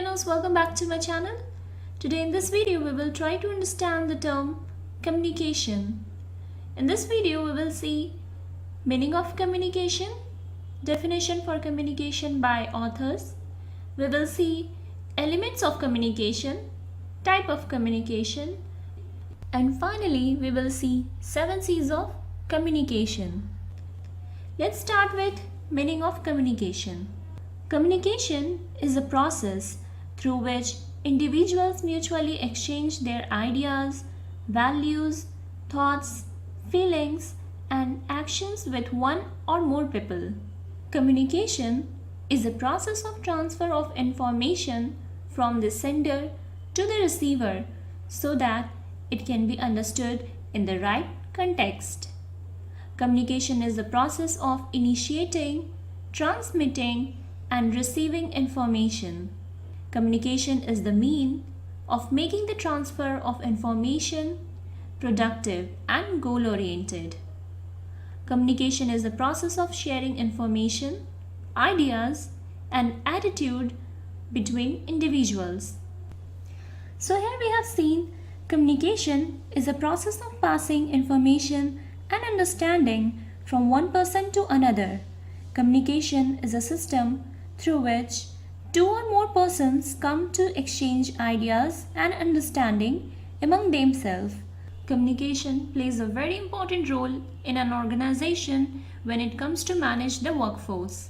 learners, welcome back to my channel. Today in this video we will try to understand the term communication. In this video we will see meaning of communication, definition for communication by authors. We will see elements of communication, type of communication, and finally we will see 7 C's of communication. Let's start with meaning of communication. Communication is a process through which individuals mutually exchange their ideas, values, thoughts, feelings, and actions with one or more people. Communication is a process of transfer of information from the sender to the receiver so that it can be understood in the right context. Communication is the process of initiating, transmitting, and receiving information. Communication is the mean of making the transfer of information productive and goal-oriented. Communication is the process of sharing information, ideas, and attitude between individuals. So here we have seen communication is a process of passing information and understanding from one person to another. Communication is a system through which two or more persons come to exchange ideas and understanding among themselves. Communication plays a very important role in an organization when it comes to manage the workforce.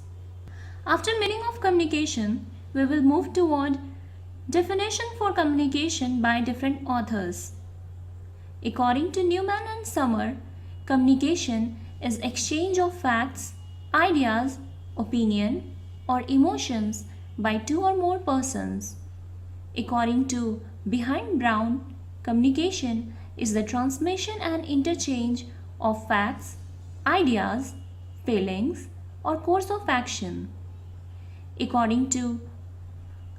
After meaning of communication, we will move toward definition for communication by different authors. According to Newman and Summer, communication is exchange of facts, ideas, opinion, or emotions by two or more persons. According to Behind Brown, communication is the transmission and interchange of facts, ideas, feelings, or course of action. According to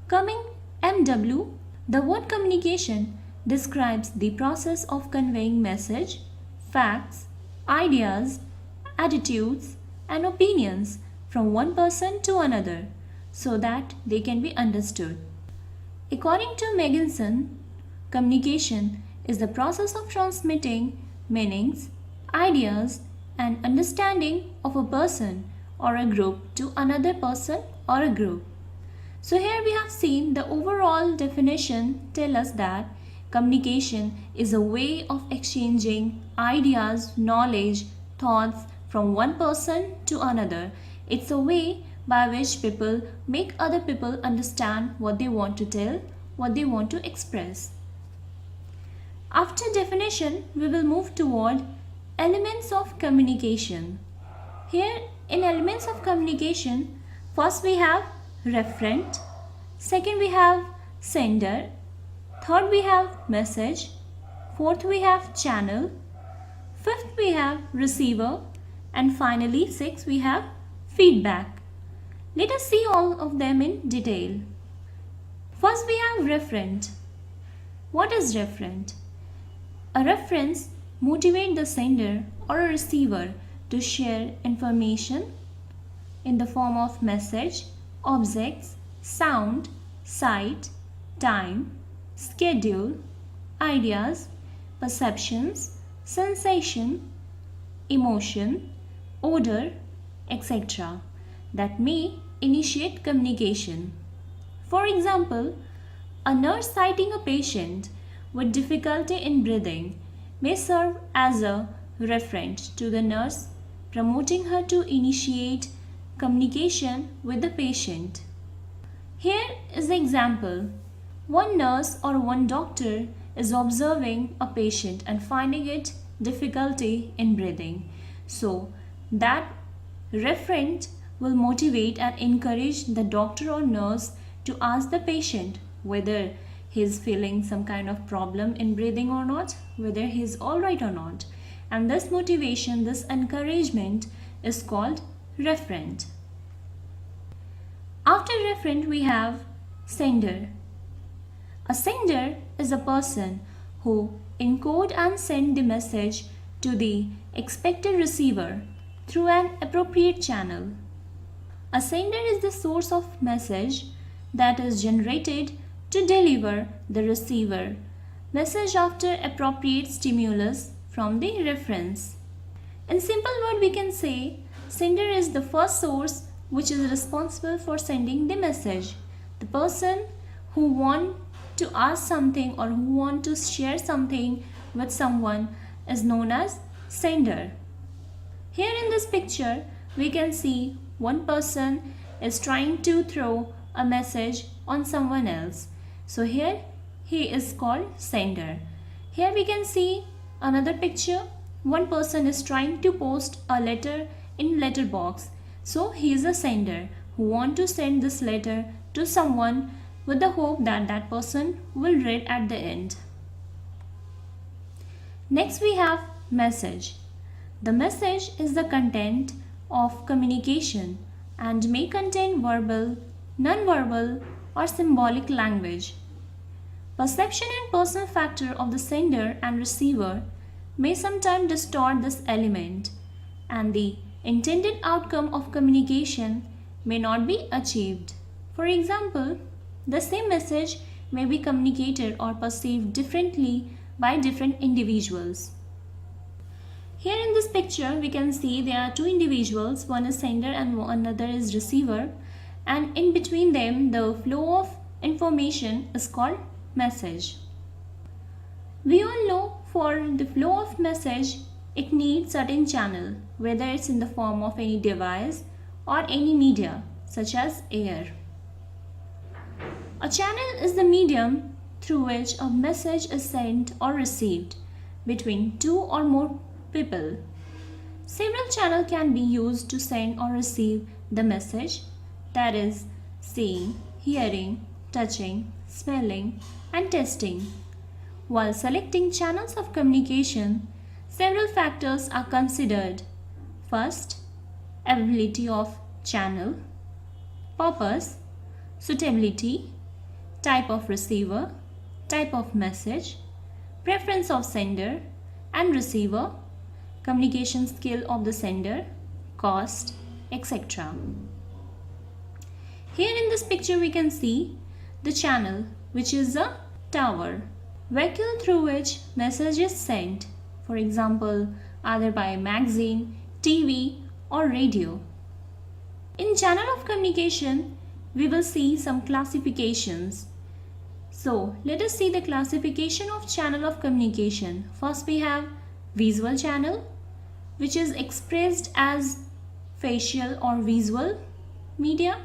Cumming M.W., the word communication describes the process of conveying message, facts, ideas, attitudes, and opinions from one person to another so that they can be understood. According to Megginson, communication is the process of transmitting meanings, ideas, and understanding of a person or a group to another person or a group. So here we have seen the overall definition tell us that communication is a way of exchanging ideas, knowledge, thoughts from one person to another. It's a way by which people make other people understand what they want to tell, what they want to express. After definition, we will move toward elements of communication. Here in elements of communication, first we have referent, second we have sender, third we have message, fourth we have channel, fifth we have receiver, and finally sixth we have feedback. Let us see all of them in detail. First we have referent. What is referent? A reference motivates the sender or a receiver to share information in the form of message, objects, sound, sight, time, schedule, ideas, perceptions, sensation, emotion, odor, etc. that may initiate communication. For example, a nurse citing a patient with difficulty in breathing may serve as a referent to the nurse, promoting her to initiate communication with the patient. Here is the example. One nurse or one doctor is observing a patient and finding it difficulty in breathing. So that referent will motivate and encourage the doctor or nurse to ask the patient whether he is feeling some kind of problem in breathing or not, whether he is alright or not. And this motivation, this encouragement is called referent. After referent we have sender. A sender is a person who encode and send the message to the expected receiver through an appropriate channel. A sender is the source of message that is generated to deliver the receiver message after appropriate stimulus from the reference. In simple word, we can say sender is the first source which is responsible for sending the message. The person who want to ask something or who want to share something with someone is known as sender. Here in this picture, we can see one person is trying to throw a message on someone else. So here he is called sender. Here we can see another picture. One person is trying to post a letter in letter box. So he is a sender who want to send this letter to someone with the hope that that person will read at the end. Next we have message. The message is the content of communication and may contain verbal, non-verbal or symbolic language. Perception and personal factor of the sender and receiver may sometimes distort this element, and the intended outcome of communication may not be achieved. For example, the same message may be communicated or perceived differently by different individuals. Here in this picture, we can see there are two individuals, one is sender and another is receiver, and in between them the flow of information is called message. We all know for the flow of message, it needs certain channel, whether it's in the form of any device or any media such as air. A channel is the medium through which a message is sent or received between two or more people. Several channels can be used to send or receive the message, that is, seeing, hearing, touching, smelling, and tasting. While selecting channels of communication, several factors are considered. First, availability of channel, purpose, suitability, type of receiver, type of message, preference of sender and receiver, communication skill of the sender, cost, etc. Here in this picture we can see the channel, which is a tower, vehicle through which message is sent, for example, either by magazine, TV or radio. In channel of communication, we will see some classifications. So let us see the classification of channel of communication. First we have visual channel, which is expressed as facial or visual media.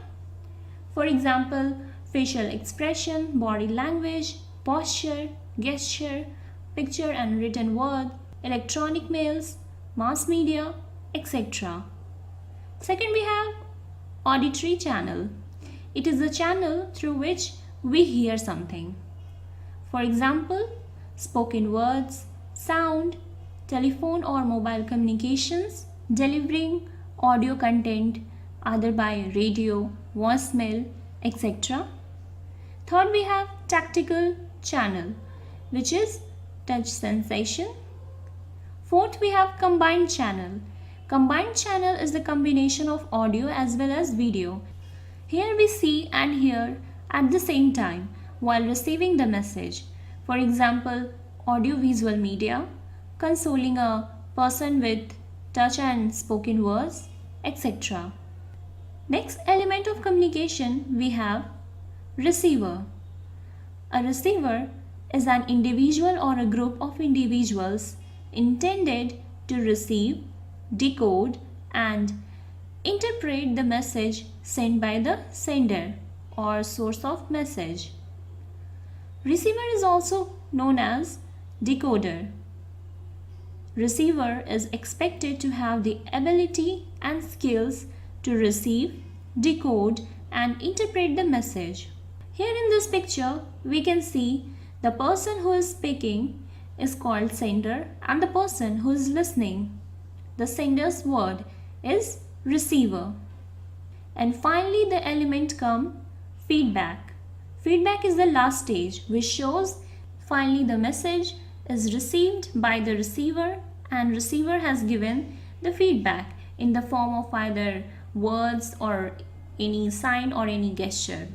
For example, facial expression, body language, posture, gesture, picture and written word, electronic mails, mass media, etc. Second, we have auditory channel. It is the channel through which we hear something. For example, spoken words, sound, telephone or mobile communications, delivering audio content either by radio, voicemail, etc. Third, we have tactile channel, which is touch sensation. Fourth, we have combined channel. Combined channel is the combination of audio as well as video. Here we see and hear at the same time while receiving the message. For example, audio-visual media, consoling a person with touch and spoken words, etc. Next element of communication we have receiver. A receiver is an individual or a group of individuals intended to receive, decode and interpret the message sent by the sender or source of message. Receiver is also known as decoder. Receiver is expected to have the ability and skills to receive, decode and interpret the message. Here in this picture, we can see the person who is speaking is called sender and the person who is listening, the sender's word, is receiver. And finally the element come feedback. Feedback is the last stage which shows finally the message is received by the receiver and receiver has given the feedback in the form of either words or any sign or any gesture.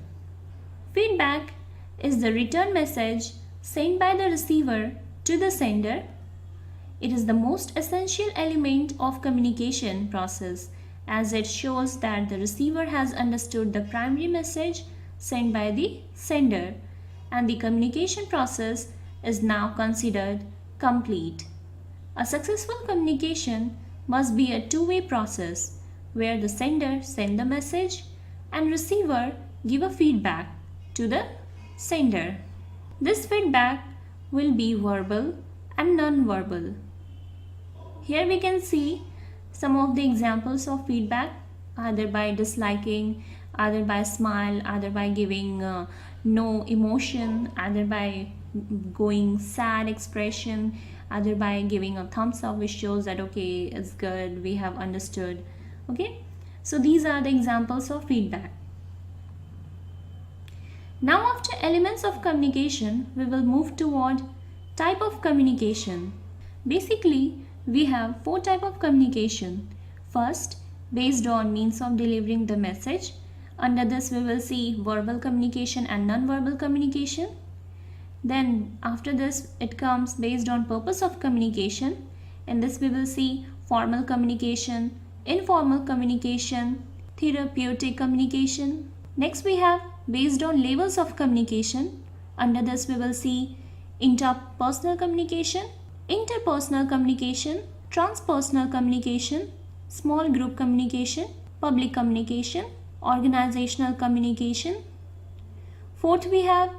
Feedback is the return message sent by the receiver to the sender. It is the most essential element of communication process as it shows that the receiver has understood the primary message sent by the sender and the communication process is now considered complete. A successful communication must be a two-way process where the sender sends the message and receiver give a feedback to the sender. This feedback will be verbal and non-verbal. Here we can see some of the examples of feedback, either by disliking, either by smile, either by giving no emotion, either by going sad expression, either by giving a thumbs up which shows that okay, it's good, we have understood. Okay, so these are the examples of feedback. Now after elements of communication, we will move toward type of communication. Basically, we have four types of communication. First, based on means of delivering the message. Under this, we will see verbal communication and non-verbal communication. Then after this, it comes based on purpose of communication. In this, we will see formal communication, informal communication, therapeutic communication. Next, we have based on levels of communication. Under this, we will see interpersonal communication, interpersonal communication, transpersonal communication, small group communication, public communication, organizational communication. Fourth, we have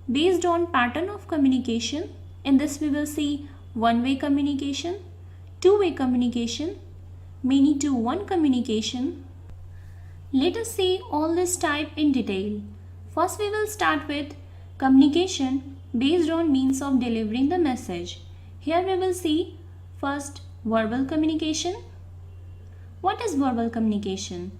based on pattern of communication. In this, we will see one-way communication, two-way communication, many-to-one communication. Let us see all this type in detail. First, we will start with communication based on means of delivering the message. Here we will see first verbal communication. What is verbal communication?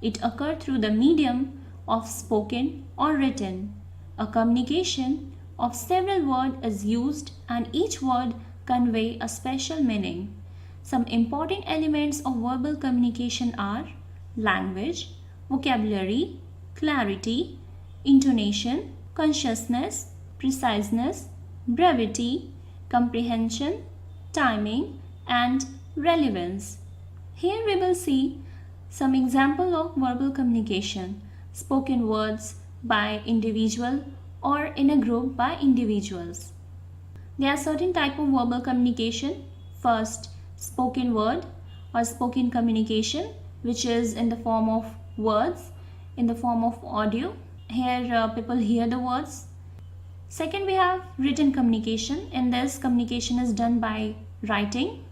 It occurs through the medium of spoken or written. A communication of several words is used and each word convey a special meaning. Some important elements of verbal communication are language, vocabulary, clarity, intonation, consciousness, preciseness, brevity, comprehension, timing, and relevance. Here we will see some example of verbal communication, spoken words by individual or in a group by individuals. There are certain type of verbal communication. First, spoken word or spoken communication, which is in the form of words, in the form of audio. Here people hear the words. Second, we have written communication. In this, communication is done by writing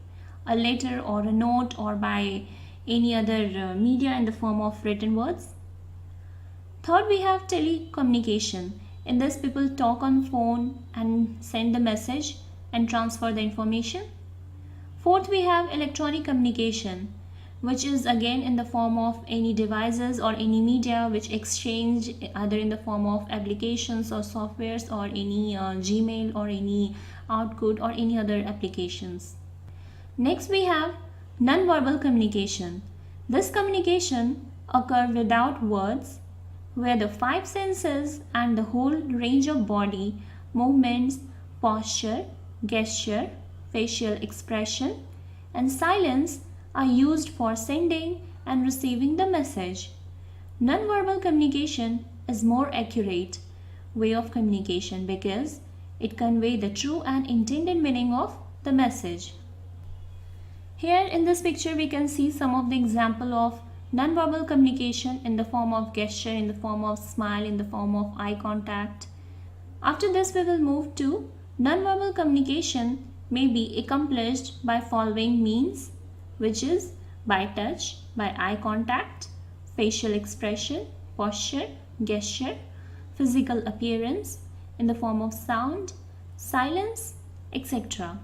a letter or a note or by any other media in the form of written words. Third, we have telecommunication. In this, people talk on phone and send the message and transfer the information. Fourth, we have electronic communication, which is again in the form of any devices or any media which exchange either in the form of applications or softwares or any Gmail or any Outlook or any other applications. Next, we have non-verbal communication. This communication occurs without words, where the five senses and the whole range of body movements, posture, gesture, facial expression, and silence are used for sending and receiving the message. Non-verbal communication is more accurate way of communication because it conveys the true and intended meaning of the message. Here in this picture we can see some of the example of non-verbal communication in the form of gesture, in the form of smile, in the form of eye contact. After this, we will move to non-verbal communication may be accomplished by following means, which is by touch, by eye contact, facial expression, posture, gesture, physical appearance, in the form of sound, silence, etc.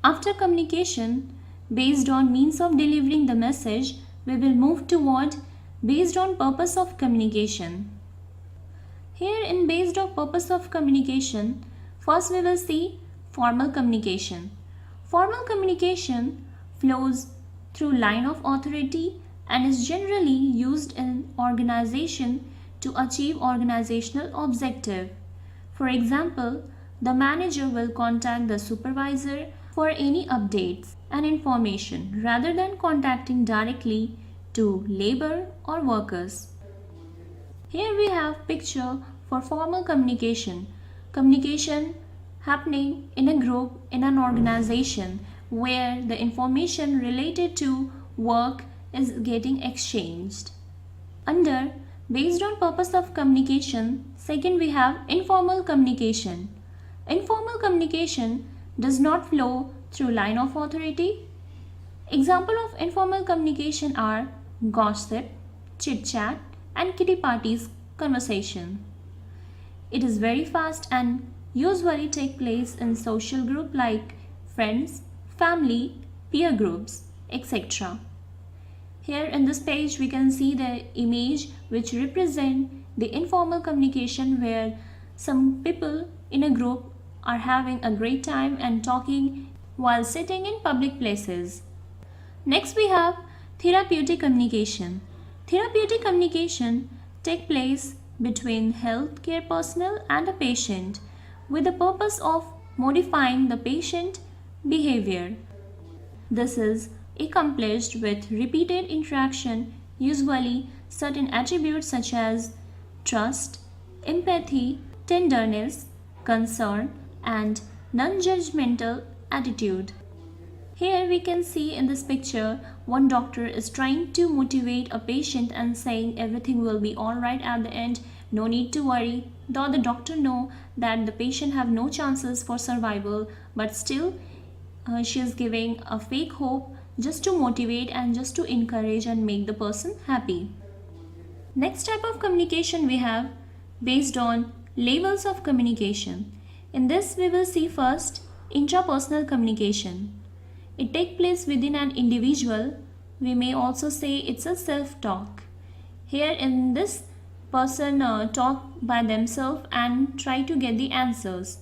After communication, based on means of delivering the message, we will move toward based on purpose of communication. Here in based on purpose of communication, first we will see formal communication. Formal communication flows through line of authority and is generally used in organization to achieve organizational objective. For example, the manager will contact the supervisor for any updates and information rather than contacting directly to labor or workers. Here we have picture for formal communication. Communication happening in a group in an organization where the information related to work is getting exchanged. Under based on purpose of communication, second we have informal communication. Informal communication does not flow through line of authority. Example of informal communication are gossip, chit-chat, and kitty parties conversation. It is very fast and usually take place in social group like friends, family, peer groups, etc. Here in this page we can see the image which represent the informal communication where some people in a group are having a great time and talking while sitting in public places. Next we have therapeutic communication. Therapeutic communication take place between healthcare personnel and a patient with the purpose of modifying the patient behavior. This is accomplished with repeated interaction, usually certain attributes such as trust, empathy, tenderness, concern, and non-judgmental attitude. Here we can see in this picture one doctor is trying to motivate a patient and saying everything will be alright at the end, no need to worry. Though the doctor know that the patient have no chances for survival, but still she is giving a fake hope just to motivate and just to encourage and make the person happy. Next type of communication we have based on levels of communication. In this we will see first intrapersonal communication. It takes place within an individual. We may also say it's a self-talk. Here in this person talk by themselves and try to get the answers.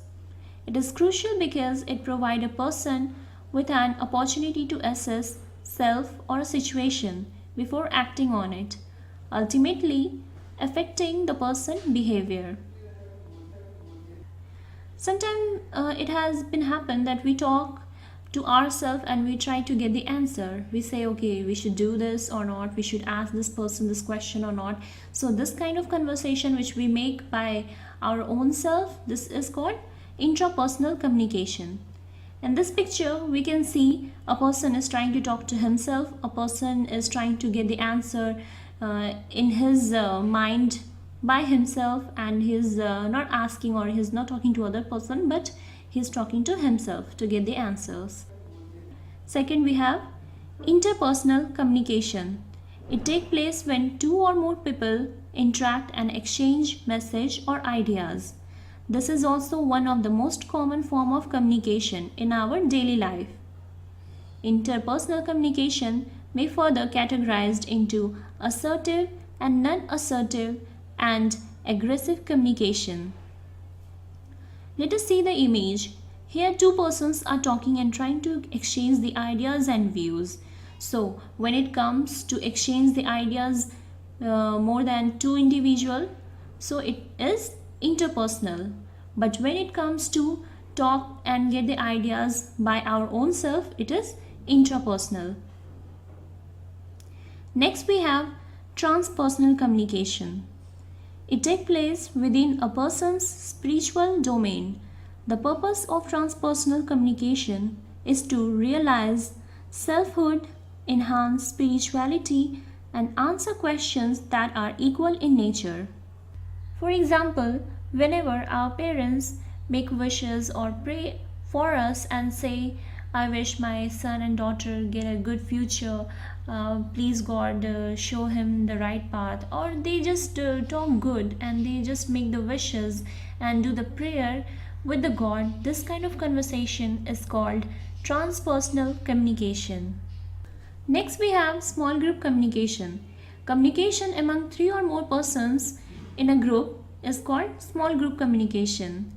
It is crucial because it provides a person with an opportunity to assess self or a situation before acting on it, ultimately affecting the person's behavior. Sometimes it has been happened that we talk to ourselves and we try to get the answer. We say, okay, we should do this or not, we should ask this person this question or not. So this kind of conversation which we make by our own self, this is called intrapersonal communication. In this picture we can see a person is trying to talk to himself, a person is trying to get the answer in his mind by himself, and he's not asking or he's not talking to other person, but he's talking to himself to get the answers. Second we have interpersonal communication. It takes place when two or more people interact and exchange message or ideas. This is also one of the most common form of communication in our daily life. Interpersonal communication may further categorized into assertive and non-assertive and aggressive communication. Let us see the image. Here two persons are talking and trying to exchange the ideas and views. So when it comes to exchange the ideas more than two individuals, so it is interpersonal. But when it comes to talk and get the ideas by our own self, it is intrapersonal. Next we have transpersonal communication. It takes place within a person's spiritual domain. The purpose of transpersonal communication is to realize selfhood, enhance spirituality, and answer questions that are equal in nature. For example, whenever our parents make wishes or pray for us and say, I wish my son and daughter get a good future, please God show him the right path, or they just talk good and they just make the wishes and do the prayer with the God, this kind of conversation is called transpersonal communication. Next we have small group communication. Communication among three or more persons in a group is called small group communication.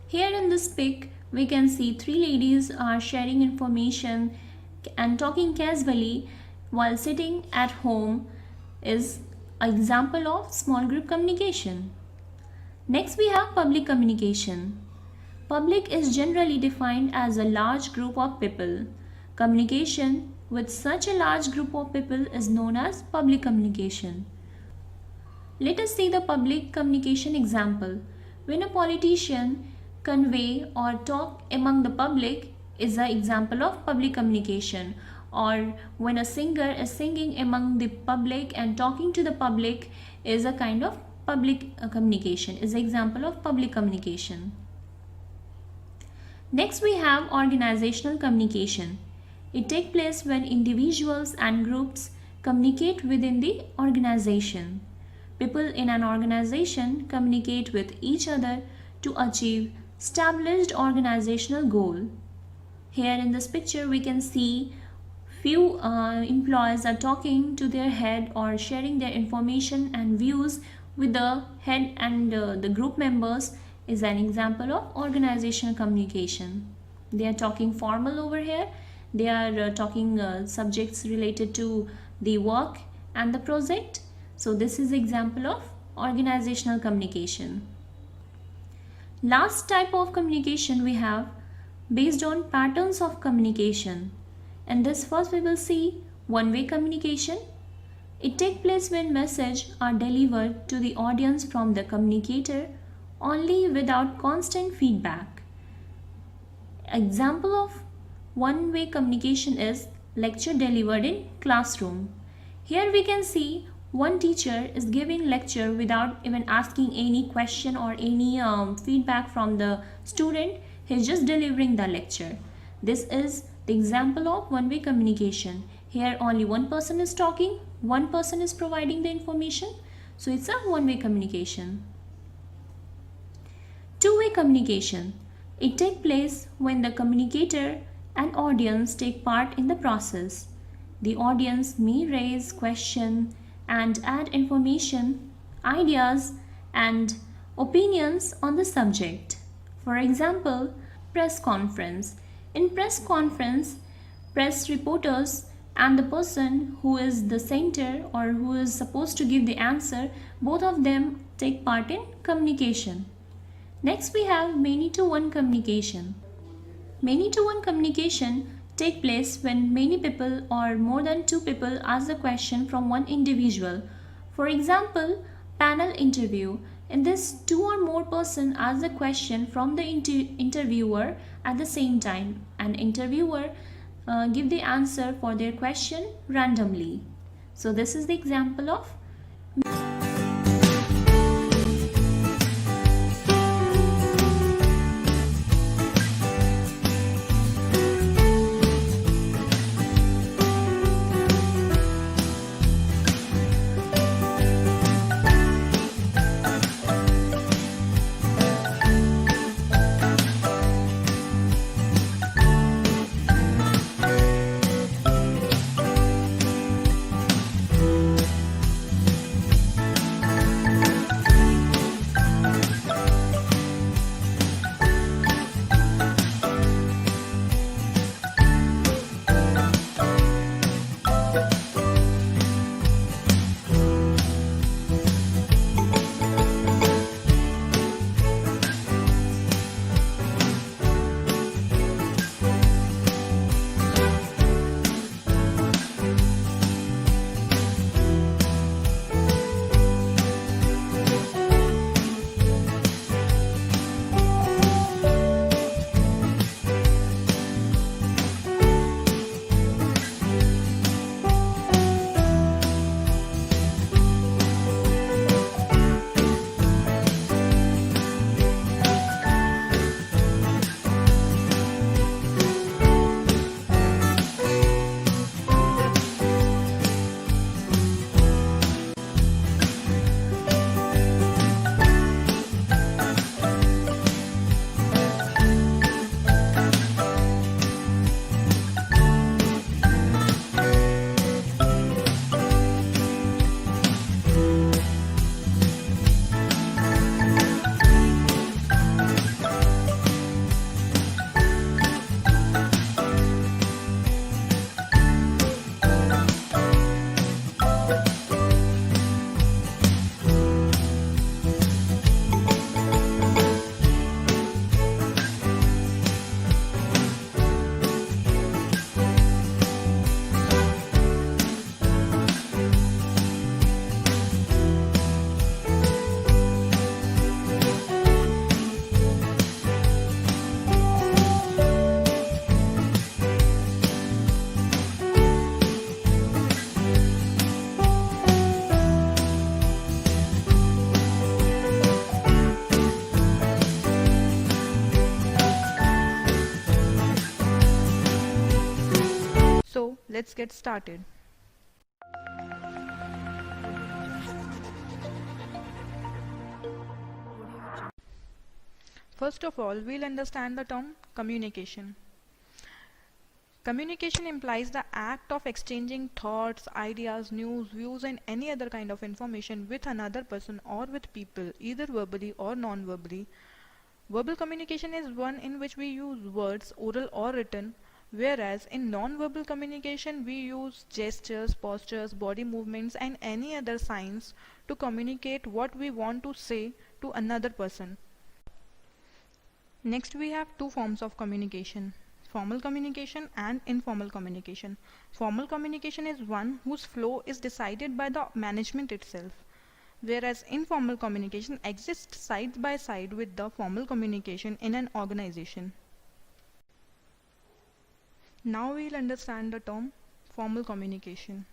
Here in this pic we can see three ladies are sharing information and talking casually while sitting at home is an example of small group communication. Next we have public communication. Public is generally defined as a large group of people. Communication with such a large group of people is known as public communication. Let us see the public communication example. When a politician convey or talk among the public is an example of public communication, or when a singer is singing among the public and talking to the public is a kind of public communication, is an example of public communication. Next we have organizational communication. It takes place when individuals and groups communicate within the organization. People in an organization communicate with each other to achieve established organizational goal. Here in this picture we can see few employees are talking to their head or sharing their information and views with the head, and the group members is an example of organizational communication. They are talking formal over here. They are talking subjects related to the work and the project. So this is example of organizational communication. Last type of communication we have based on patterns of communication. And this first we will see one-way communication. It takes place when messages are delivered to the audience from the communicator only without constant feedback. Example of one-way communication is lecture delivered in classroom. Here we can see one teacher is giving lecture without even asking any question or any feedback from the student. He is just delivering the lecture. This is the example of one-way communication. Here only one person is talking, one person is providing the information. So it's a one-way communication. Two-way communication. It takes place when the communicator and audience take part in the process. The audience may raise questions and add information, ideas and opinions on the subject. For example, press conference. In press conference, press reporters and the person who is the center or who is supposed to give the answer, both of them take part in communication. Next we have many-to-one communication. Many-to-one communication take place when many people or more than two people ask the question from one individual. For example, panel interview. In this, two or more person ask the question from the interviewer at the same time. An interviewer give the answer for their question randomly. So this is the example of let's get started. First of all, we'll understand the term communication. Communication implies the act of exchanging thoughts, ideas, news, views, and any other kind of information with another person or with people, either verbally or non-verbally. Verbal communication is one in which we use words, oral or written, whereas in non-verbal communication we use gestures, postures, body movements, and any other signs to communicate what we want to say to another person. Next, we have two forms of communication: formal communication and informal communication. Formal communication is one whose flow is decided by the management itself, whereas informal communication exists side by side with the formal communication in an organization. Now we'll understand the term formal communication.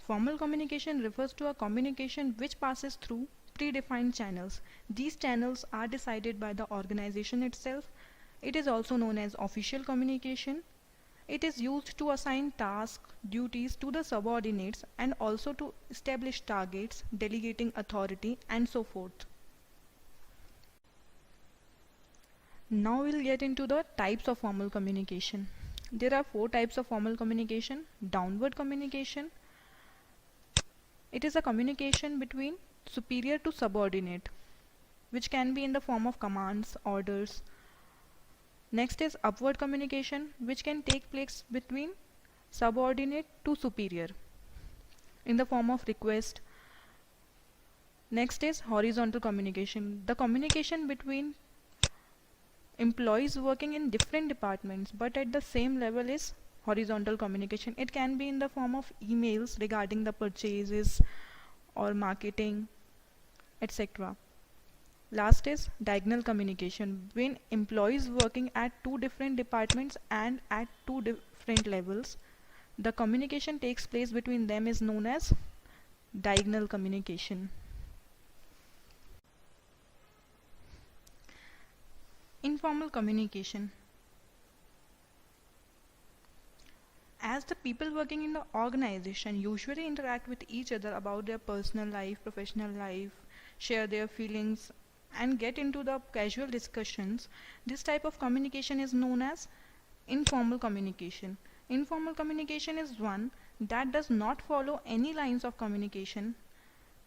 Formal communication refers to a communication which passes through predefined channels. These channels are decided by the organization itself. It is also known as official communication. It is used to assign tasks, duties to the subordinates, and also to establish targets, delegating authority, and so forth. Now we'll get into the types of formal communication. There are four types of formal communication. Downward communication. It is a communication between superior to subordinate, which can be in the form of commands, orders. Next is upward communication, which can take place between subordinate to superior in the form of request. Next is horizontal communication, the communication between employees working in different departments but at the same level is horizontal communication. It can be in the form of emails regarding the purchases or marketing, etc. Last is diagonal communication, when employees working at two different departments and at two different levels, the communication takes place between them is known as diagonal communication. Informal communication. As the people working in the organization usually interact with each other about their personal life, professional life, share their feelings, and get into the casual discussions, this type of communication is known as informal communication. Informal communication is one that does not follow any lines of communication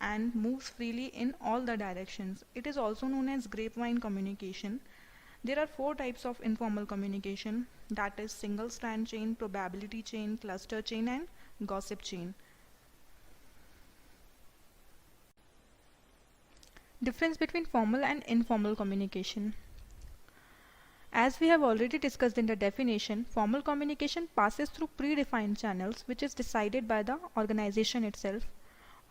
and moves freely in all the directions. It is also known as grapevine communication. There are four types of informal communication, that is single strand chain, probability chain, cluster chain, and gossip chain. Difference between formal and informal communication. As we have already discussed in the definition, formal communication passes through predefined channels which is decided by the organization itself.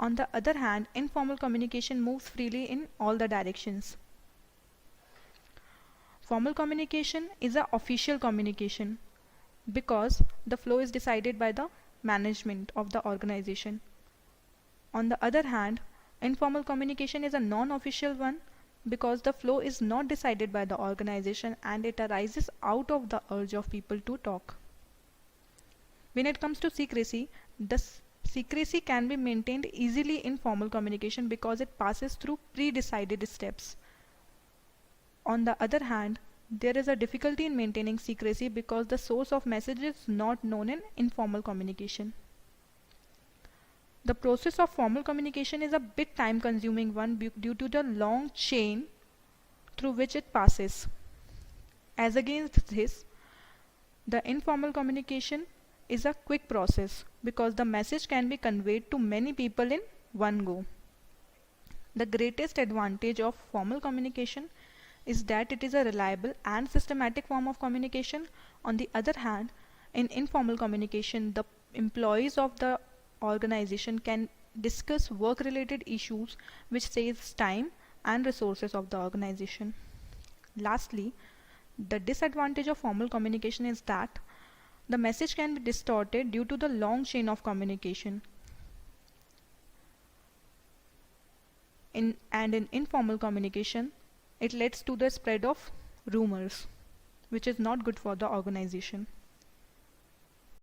On the other hand, informal communication moves freely in all the directions. Formal communication is an official communication because the flow is decided by the management of the organization. On the other hand, informal communication is a non-official one because the flow is not decided by the organization and it arises out of the urge of people to talk. When it comes to secrecy, the secrecy can be maintained easily in formal communication because it passes through pre-decided steps. On the other hand, there is a difficulty in maintaining secrecy because the source of message is not known in informal communication. The process of formal communication is a bit time consuming one due to the long chain through which it passes. As against this, the informal communication is a quick process because the message can be conveyed to many people in one go. The greatest advantage of formal communication is that it is a reliable and systematic form of communication. On the other hand, in informal communication, the employees of the organization can discuss work-related issues which saves time and resources of the organization. Lastly, the disadvantage of formal communication is that the message can be distorted due to the long chain of communication. In informal communication, it leads to the spread of rumors, which is not good for the organization.